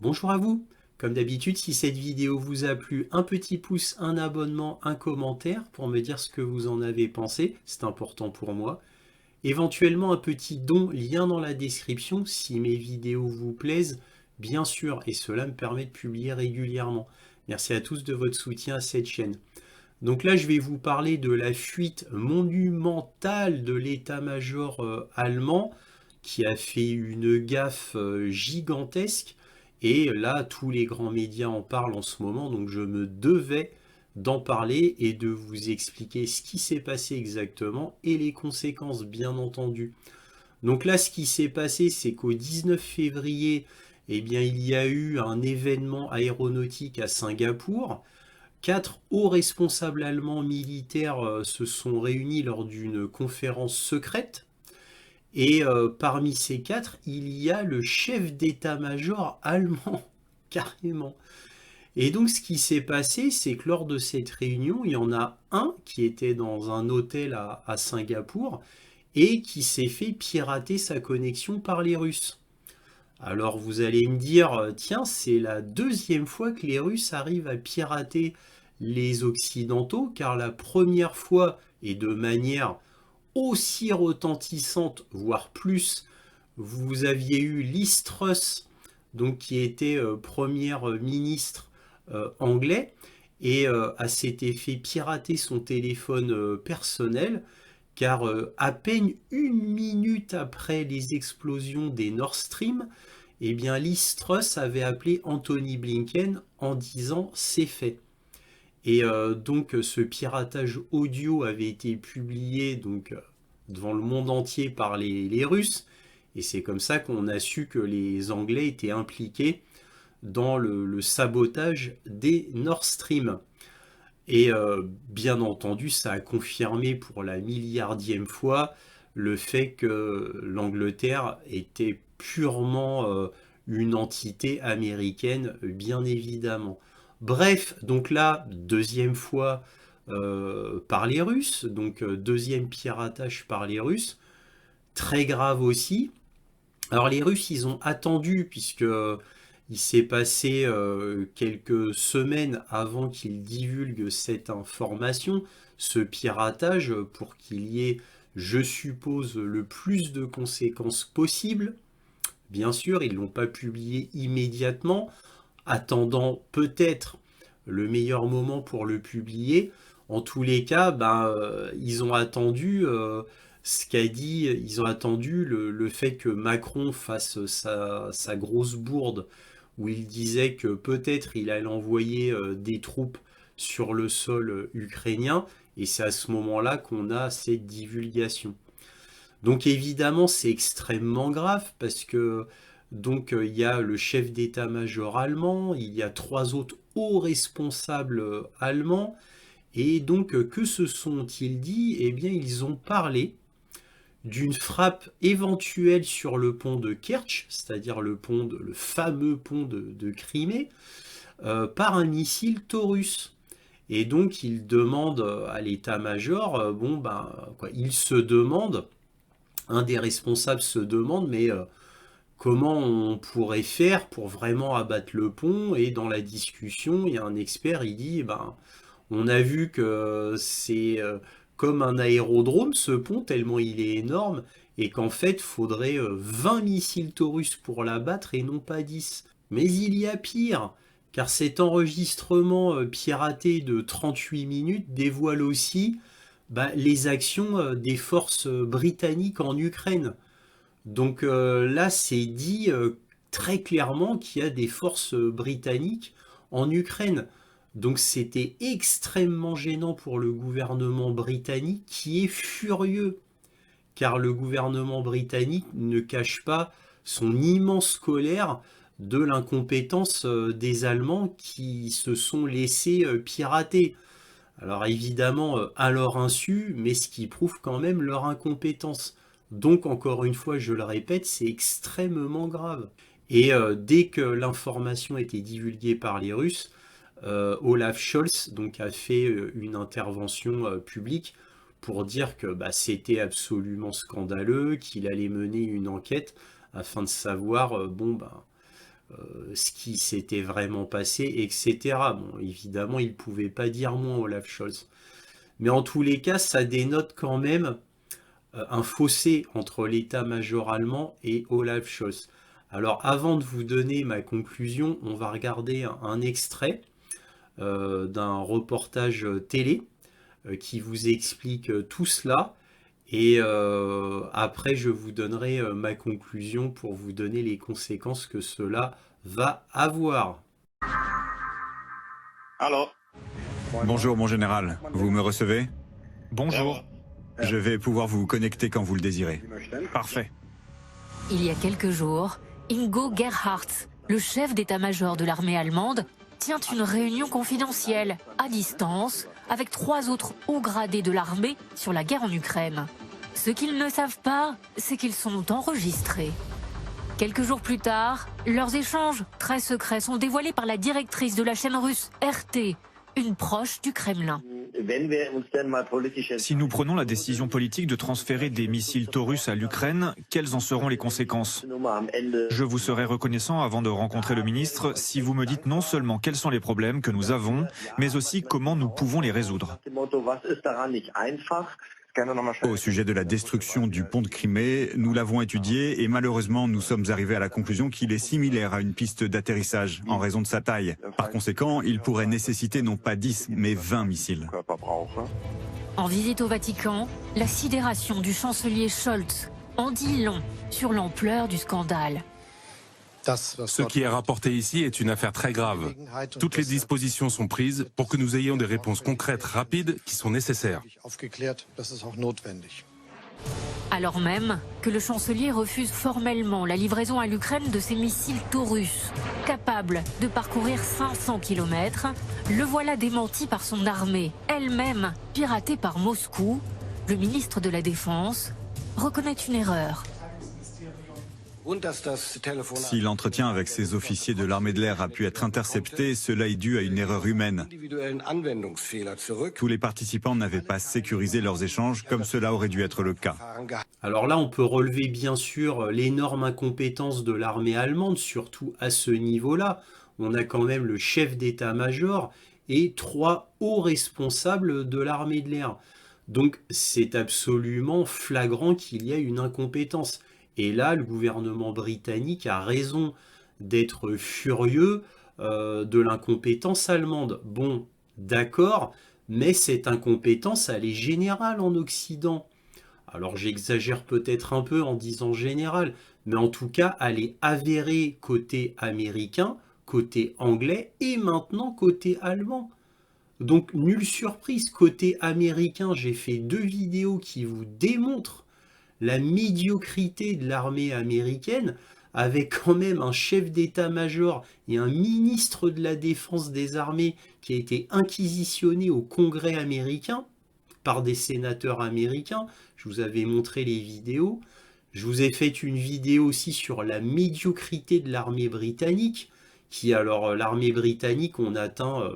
Bonjour à vous. Comme d'habitude, si cette vidéo vous a plu, un petit pouce, un abonnement, un commentaire pour me dire ce que vous en avez pensé, c'est important pour moi. Éventuellement un petit don, lien dans la description si mes vidéos vous plaisent, bien sûr, et cela me permet de publier régulièrement. Merci à tous de votre soutien à cette chaîne. Donc là, je vais vous parler de la fuite monumentale de l'état-major allemand qui a fait une gaffe gigantesque. Et là, tous les grands médias en parlent en ce moment, donc je me devais d'en parler et de vous expliquer ce qui s'est passé exactement et les conséquences, bien entendu. Donc là, ce qui s'est passé, c'est qu'au 19 février, eh bien, il y a eu un événement aéronautique à Singapour. Quatre hauts responsables allemands militaires se sont réunis lors d'une conférence secrète. Et parmi ces quatre, il y a le chef d'état-major allemand, carrément. Et donc ce qui s'est passé, c'est que lors de cette réunion, il y en a un qui était dans un hôtel à Singapour et qui s'est fait pirater sa connexion par les Russes. Alors vous allez me dire, tiens, c'est la deuxième fois que les Russes arrivent à pirater les Occidentaux, car la première fois, et de manière aussi retentissante, voire plus, vous aviez eu Liz Truss, donc qui était première ministre anglais, et elle s'était fait pirater son téléphone personnel, car à peine une minute après les explosions des Nord Stream, eh bien Liz Truss avait appelé Anthony Blinken en disant c'est fait. Et donc ce piratage audio avait été publié donc devant le monde entier par les Russes, et c'est comme ça qu'on a su que les Anglais étaient impliqués dans le sabotage des Nord Stream. Et bien entendu, ça a confirmé pour la milliardième fois le fait que l'Angleterre était purement une entité américaine, bien évidemment. Bref, donc là, deuxième fois par les Russes, donc deuxième piratage par les Russes, très grave aussi. Alors les Russes, ils ont attendu, puisque il s'est passé quelques semaines avant qu'ils divulguent cette information, ce piratage, pour qu'il y ait, je suppose, le plus de conséquences possibles. Bien sûr, ils ne l'ont pas publié immédiatement, attendant peut-être le meilleur moment pour le publier. En tous les cas, ils ont attendu ce qu'a dit, ils ont attendu le fait que Macron fasse sa grosse bourde où il disait que peut-être il allait envoyer des troupes sur le sol ukrainien, et c'est à ce moment-là qu'on a cette divulgation. Donc évidemment, c'est extrêmement grave parce que donc il y a le chef d'état-major allemand, il y a trois autres hauts responsables allemands, et donc que se sont-ils dit? Eh bien, ils ont parlé d'une frappe éventuelle sur le pont de Kertch, c'est-à-dire le fameux pont de Crimée, par un missile Taurus. Et donc, ils demandent à l'état-major, il se demande, un des responsables se demande, mais comment on pourrait faire pour vraiment abattre le pont? Et dans la discussion, il y a un expert, il dit, on a vu que c'est comme un aérodrome, ce pont, tellement il est énorme, et qu'en fait, il faudrait 20 missiles Taurus pour l'abattre et non pas 10. Mais il y a pire, car cet enregistrement piraté de 38 minutes dévoile aussi les actions des forces britanniques en Ukraine. Donc là, c'est dit très clairement qu'il y a des forces britanniques en Ukraine. Donc c'était extrêmement gênant pour le gouvernement britannique qui est furieux, car le gouvernement britannique ne cache pas son immense colère de l'incompétence des Allemands qui se sont laissés pirater. Alors évidemment, à leur insu, mais ce qui prouve quand même leur incompétence. Donc encore une fois, je le répète, c'est extrêmement grave. Et dès que l'information a été divulguée par les Russes, Olaf Scholz donc, a fait une intervention publique pour dire que c'était absolument scandaleux, qu'il allait mener une enquête afin de savoir ce qui s'était vraiment passé, etc. Bon, évidemment, il ne pouvait pas dire moins, Olaf Scholz. Mais en tous les cas, ça dénote quand même un fossé entre l'état-major allemand et Olaf Scholz. Alors, avant de vous donner ma conclusion, on va regarder un extrait d'un reportage télé qui vous explique tout cela. Et après, je vous donnerai ma conclusion pour vous donner les conséquences que cela va avoir. Alors, Bonjour mon général, vous me recevez? Bonjour. Je vais pouvoir vous connecter quand vous le désirez. Parfait. Il y a quelques jours, Ingo Gerhardt, le chef d'état-major de l'armée allemande, tient une réunion confidentielle, à distance, avec 3 autres hauts gradés de l'armée sur la guerre en Ukraine. Ce qu'ils ne savent pas, c'est qu'ils sont enregistrés. Quelques jours plus tard, leurs échanges très secrets sont dévoilés par la directrice de la chaîne russe RT, une proche du Kremlin. Si nous prenons la décision politique de transférer des missiles Taurus à l'Ukraine, quelles en seront les conséquences? Je vous serai reconnaissant avant de rencontrer le ministre si vous me dites non seulement quels sont les problèmes que nous avons, mais aussi comment nous pouvons les résoudre. Au sujet de la destruction du pont de Crimée, nous l'avons étudié et malheureusement nous sommes arrivés à la conclusion qu'il est similaire à une piste d'atterrissage en raison de sa taille. Par conséquent, il pourrait nécessiter non pas 10 mais 20 missiles. En visite au Vatican, la sidération du chancelier Scholz en dit long sur l'ampleur du scandale. Ce qui est rapporté ici est une affaire très grave. Toutes les dispositions sont prises pour que nous ayons des réponses concrètes, rapides, qui sont nécessaires. Alors même que le chancelier refuse formellement la livraison à l'Ukraine de ses missiles Taurus, capables de parcourir 500 km, le voilà démenti par son armée, elle-même piratée par Moscou. Le ministre de la Défense reconnaît une erreur. Si l'entretien avec ces officiers de l'armée de l'air a pu être intercepté, cela est dû à une erreur humaine. Tous les participants n'avaient pas sécurisé leurs échanges comme cela aurait dû être le cas. Alors là, on peut relever bien sûr l'énorme incompétence de l'armée allemande, surtout à ce niveau-là. On a quand même le chef d'état-major et 3 hauts responsables de l'armée de l'air. Donc c'est absolument flagrant qu'il y a une incompétence. Et là, le gouvernement britannique a raison d'être furieux de l'incompétence allemande. Bon, d'accord, mais cette incompétence, elle est générale en Occident. Alors j'exagère peut-être un peu en disant générale, mais en tout cas, elle est avérée côté américain, côté anglais et maintenant côté allemand. Donc nulle surprise, côté américain, j'ai fait 2 vidéos qui vous démontrent la médiocrité de l'armée américaine, avec quand même un chef d'état-major et un ministre de la Défense des armées qui a été inquisitionné au Congrès américain par des sénateurs américains. Je vous avais montré les vidéos. Je vous ai fait une vidéo aussi sur la médiocrité de l'armée britannique, qui alors l'armée britannique, on atteint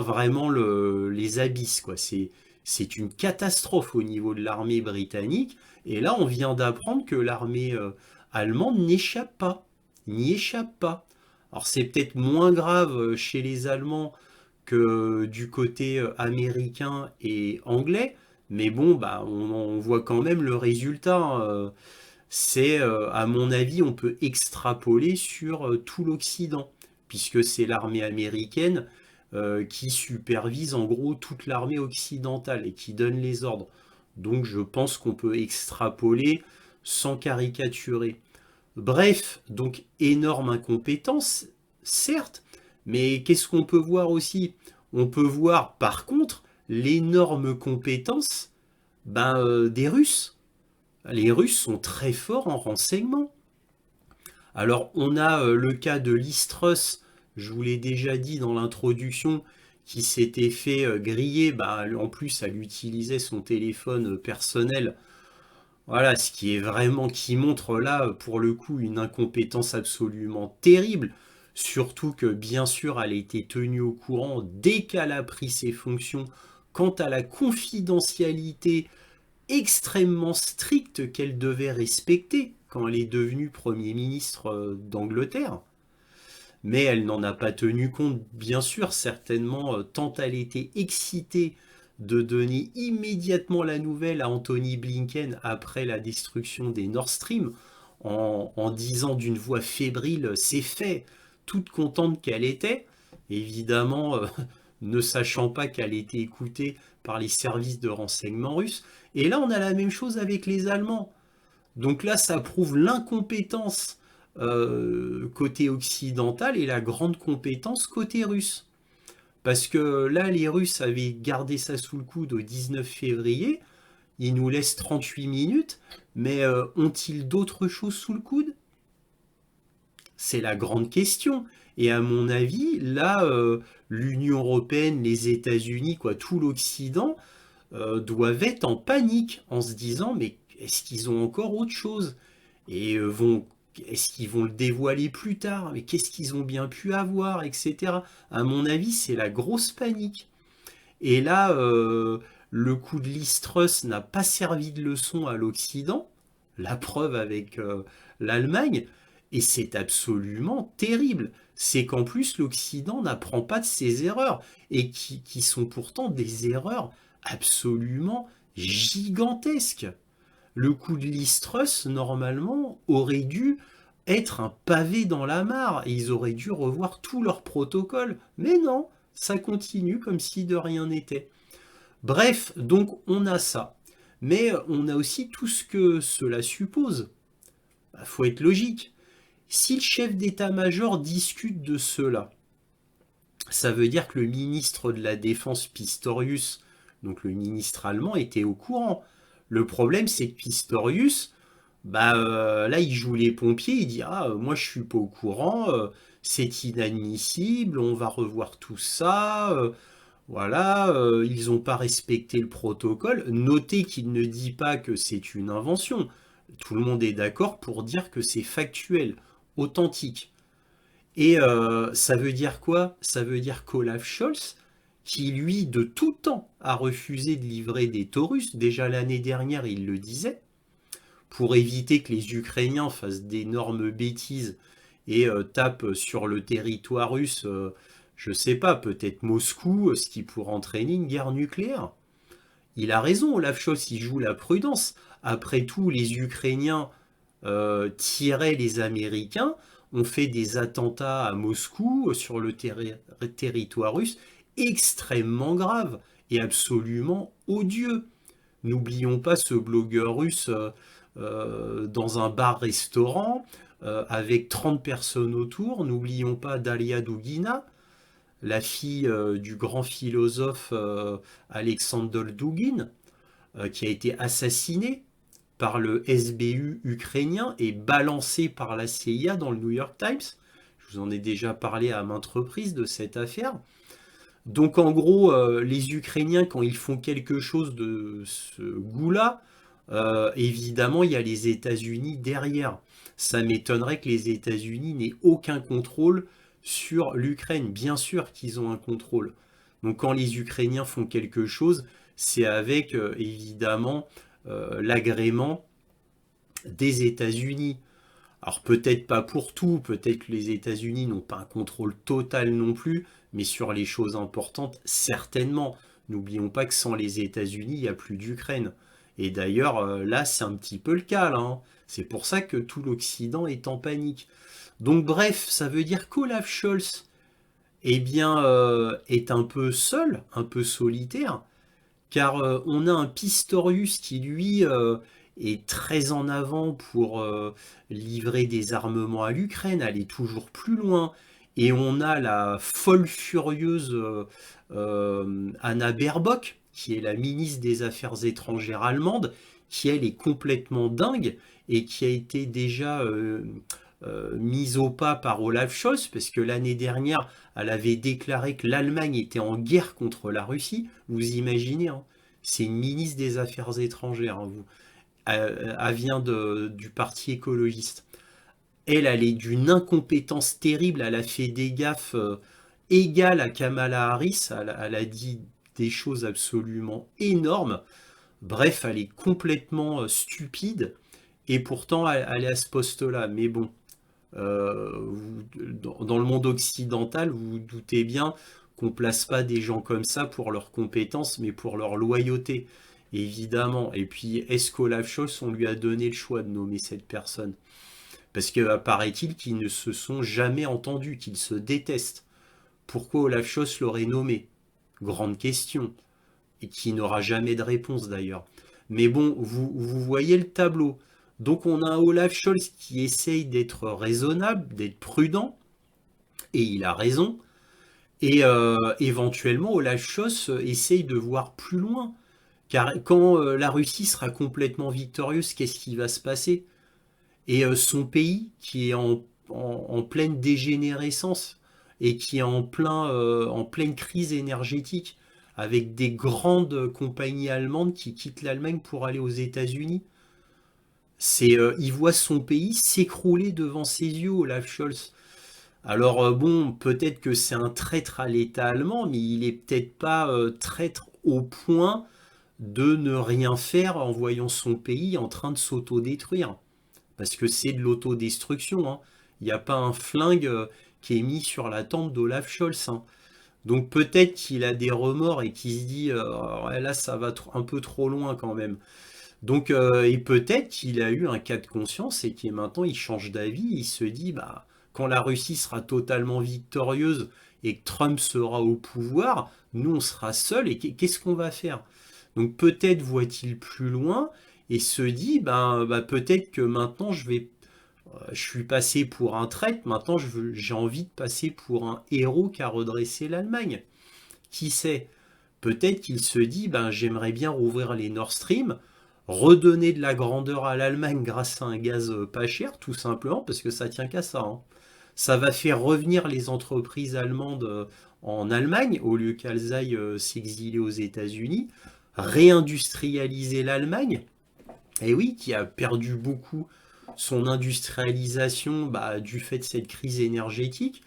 vraiment les abysses, quoi. C'est une catastrophe au niveau de l'armée britannique. Et là, on vient d'apprendre que l'armée allemande n'y échappe pas. Alors c'est peut-être moins grave chez les Allemands que du côté américain et anglais. Mais bon, bah, on voit quand même le résultat. C'est, à mon avis, on peut extrapoler sur tout l'Occident. Puisque c'est l'armée américaine qui supervise en gros toute l'armée occidentale et qui donne les ordres. Donc je pense qu'on peut extrapoler sans caricaturer. Bref, donc énorme incompétence, certes, mais qu'est-ce qu'on peut voir aussi? On peut voir par contre l'énorme compétence des Russes. Les Russes sont très forts en renseignement. Alors on a le cas de Liz Truss, je vous l'ai déjà dit dans l'introduction, qui s'était fait griller. En plus, elle utilisait son téléphone personnel. Voilà, ce qui est vraiment, qui montre là, pour le coup, une incompétence absolument terrible. Surtout que, bien sûr, elle a été tenue au courant dès qu'elle a pris ses fonctions quant à la confidentialité extrêmement stricte qu'elle devait respecter. quand elle est devenue Premier ministre d'Angleterre. Mais elle n'en a pas tenu compte, bien sûr, certainement, tant elle était excitée de donner immédiatement la nouvelle à Anthony Blinken après la destruction des Nord Stream, en disant d'une voix fébrile c'est fait, toute contente qu'elle était, évidemment ne sachant pas qu'elle était écoutée par les services de renseignement russes. Et là on a la même chose avec les Allemands. Donc là ça prouve l'incompétence côté occidental et la grande compétence côté russe. Parce que là, les Russes avaient gardé ça sous le coude au 19 février. Ils nous laissent 38 minutes. Mais ont-ils d'autres choses sous le coude? C'est la grande question. Et à mon avis, là, l'Union européenne, les États-Unis, quoi, tout l'Occident, doivent être en panique en se disant, mais est-ce qu'ils ont encore autre chose? Et est-ce qu'ils vont le dévoiler plus tard? Mais qu'est-ce qu'ils ont bien pu avoir, etc. À mon avis, c'est la grosse panique. Et là, le coup de Liz Truss n'a pas servi de leçon à l'Occident, la preuve avec l'Allemagne, et c'est absolument terrible. C'est qu'en plus, l'Occident n'apprend pas de ses erreurs, et qui sont pourtant des erreurs absolument gigantesques. Le coup de Liz Truss, normalement, aurait dû être un pavé dans la mare. Et ils auraient dû revoir tout leur protocole. Mais non, ça continue comme si de rien n'était. Bref, donc on a ça. Mais on a aussi tout ce que cela suppose. Faut être logique. Si le chef d'état-major discute de cela, ça veut dire que le ministre de la Défense Pistorius, donc le ministre allemand, était au courant. Le problème, c'est que Pistorius, là, il joue les pompiers, il dit « Ah, moi, je suis pas au courant, c'est inadmissible, on va revoir tout ça, voilà, ils n'ont pas respecté le protocole. » Notez qu'il ne dit pas que c'est une invention. Tout le monde est d'accord pour dire que c'est factuel, authentique. Et ça veut dire quoi? Ça veut dire qu'Olaf Scholz, qui lui, de tout temps, a refusé de livrer des Taurus, déjà l'année dernière, il le disait, pour éviter que les Ukrainiens fassent d'énormes bêtises et tapent sur le territoire russe, je sais pas, peut-être Moscou, ce qui pourrait entraîner une guerre nucléaire. Il a raison, Olaf Scholz, il joue la prudence. Après tout, les Ukrainiens tiraient les Américains, ont fait des attentats à Moscou, sur le territoire russe, extrêmement graves et absolument odieux. N'oublions pas ce blogueur russe dans un bar-restaurant avec 30 personnes autour. N'oublions pas Dalia Dugina, la fille du grand philosophe Alexander Dugin, qui a été assassinée par le SBU ukrainien et balancée par la CIA dans le New York Times. Je vous en ai déjà parlé à maintes reprises de cette affaire. Donc en gros, les Ukrainiens, quand ils font quelque chose de ce goût-là, évidemment, il y a les États-Unis derrière. Ça m'étonnerait que les États-Unis n'aient aucun contrôle sur l'Ukraine. Bien sûr qu'ils ont un contrôle. Donc quand les Ukrainiens font quelque chose, c'est avec, évidemment, l'agrément des États-Unis. Alors peut-être pas pour tout, peut-être que les États-Unis n'ont pas un contrôle total non plus, mais sur les choses importantes, certainement. N'oublions pas que sans les États-Unis, il n'y a plus d'Ukraine. Et d'ailleurs, là, c'est un petit peu le cas, là, hein. C'est pour ça que tout l'Occident est en panique. Donc bref, ça veut dire qu'Olaf Scholz, eh bien, est un peu seul, un peu solitaire, car on a un Pistorius qui, lui, est très en avant pour livrer des armements à l'Ukraine, aller toujours plus loin. Et on a la folle furieuse Anna Baerbock, qui est la ministre des Affaires étrangères allemande, qui elle est complètement dingue et qui a été déjà mise au pas par Olaf Scholz, parce que l'année dernière, elle avait déclaré que l'Allemagne était en guerre contre la Russie. Vous imaginez, hein, c'est une ministre des Affaires étrangères, hein, elle vient du parti écologiste. Elle est d'une incompétence terrible, elle a fait des gaffes égales à Kamala Harris, elle a dit des choses absolument énormes. Bref, elle est complètement stupide et pourtant aller à ce poste-là. Mais bon, dans le monde occidental, vous vous doutez bien qu'on place pas des gens comme ça pour leurs compétences, mais pour leur loyauté, évidemment. Et puis, est-ce qu'Olaf Scholz, on lui a donné le choix de nommer cette personne? Parce que paraît-il qu'ils ne se sont jamais entendus, qu'ils se détestent. Pourquoi Olaf Scholz l'aurait nommé? Grande question, et qui n'aura jamais de réponse d'ailleurs. Mais bon, vous voyez le tableau. Donc on a un Olaf Scholz qui essaye d'être raisonnable, d'être prudent, et il a raison. Et éventuellement, Olaf Scholz essaye de voir plus loin. Car quand la Russie sera complètement victorieuse, qu'est-ce qui va se passer? Et son pays, qui est en pleine dégénérescence, et qui est en pleine crise énergétique, avec des grandes compagnies allemandes qui quittent l'Allemagne pour aller aux États-Unis. Il voit son pays s'écrouler devant ses yeux, Olaf Scholz. Alors bon, peut-être que c'est un traître à l'État allemand, mais il est peut-être pas traître au point de ne rien faire en voyant son pays en train de s'autodétruire. Parce que c'est de l'autodestruction, hein. Il n'y a pas un flingue qui est mis sur la tempe d'Olaf Scholz, hein. Donc peut-être qu'il a des remords et qu'il se dit ouais, là ça va un peu trop loin quand même. Donc et peut-être qu'il a eu un cas de conscience et qu'il maintenant il change d'avis, il se dit bah quand la Russie sera totalement victorieuse et que Trump sera au pouvoir, nous on sera seuls et qu'est-ce qu'on va faire? Donc peut-être voit-il plus loin et se dit bah peut-être que maintenant je suis passé pour un traître, maintenant j'ai envie de passer pour un héros qui a redressé l'Allemagne. Qui sait? Peut-être qu'il se dit ben j'aimerais bien rouvrir les Nord Stream, redonner de la grandeur à l'Allemagne grâce à un gaz pas cher, tout simplement, parce que ça tient qu'à ça, hein. Ça va faire revenir les entreprises allemandes en Allemagne, au lieu qu'elles aillent s'exiler aux États-Unis, réindustrialiser l'Allemagne, et oui, qui a perdu beaucoup son industrialisation du fait de cette crise énergétique,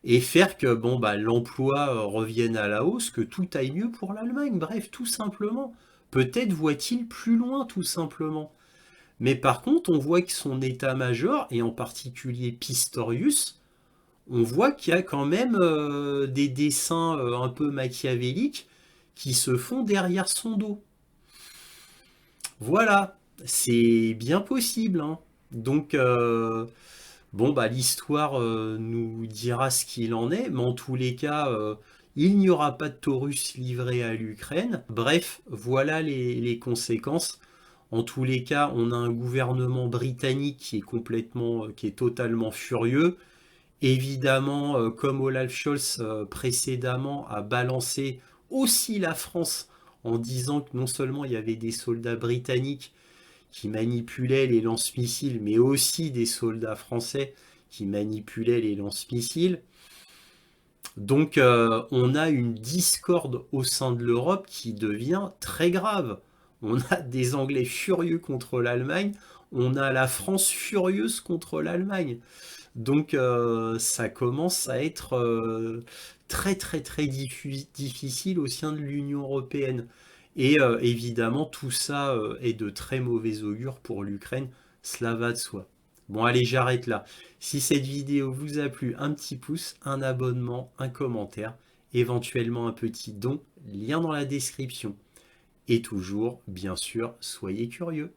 et faire que bon, l'emploi revienne à la hausse, que tout aille mieux pour l'Allemagne, bref, tout simplement. Peut-être voit-il plus loin, tout simplement. Mais par contre, on voit que son état-major, et en particulier Pistorius, on voit qu'il y a quand même des dessins un peu machiavéliques qui se font derrière son dos. Voilà, c'est bien possible, hein. Donc, l'histoire nous dira ce qu'il en est, mais en tous les cas, il n'y aura pas de Taurus livré à l'Ukraine. Bref, voilà les conséquences. En tous les cas, on a un gouvernement britannique qui est totalement furieux. Évidemment, comme Olaf Scholz précédemment a balancé aussi la France en disant que non seulement il y avait des soldats britanniques qui manipulaient les lance-missiles, mais aussi des soldats français qui manipulaient les lance-missiles. Donc on a une discorde au sein de l'Europe qui devient très grave. On a des Anglais furieux contre l'Allemagne, on a la France furieuse contre l'Allemagne. Donc ça commence à être très très très difficile au sein de l'Union européenne. Et évidemment, tout ça est de très mauvais augure pour l'Ukraine, cela va de soi. Bon allez, j'arrête là. Si cette vidéo vous a plu, un petit pouce, un abonnement, un commentaire, éventuellement un petit don, lien dans la description. Et toujours, bien sûr, soyez curieux.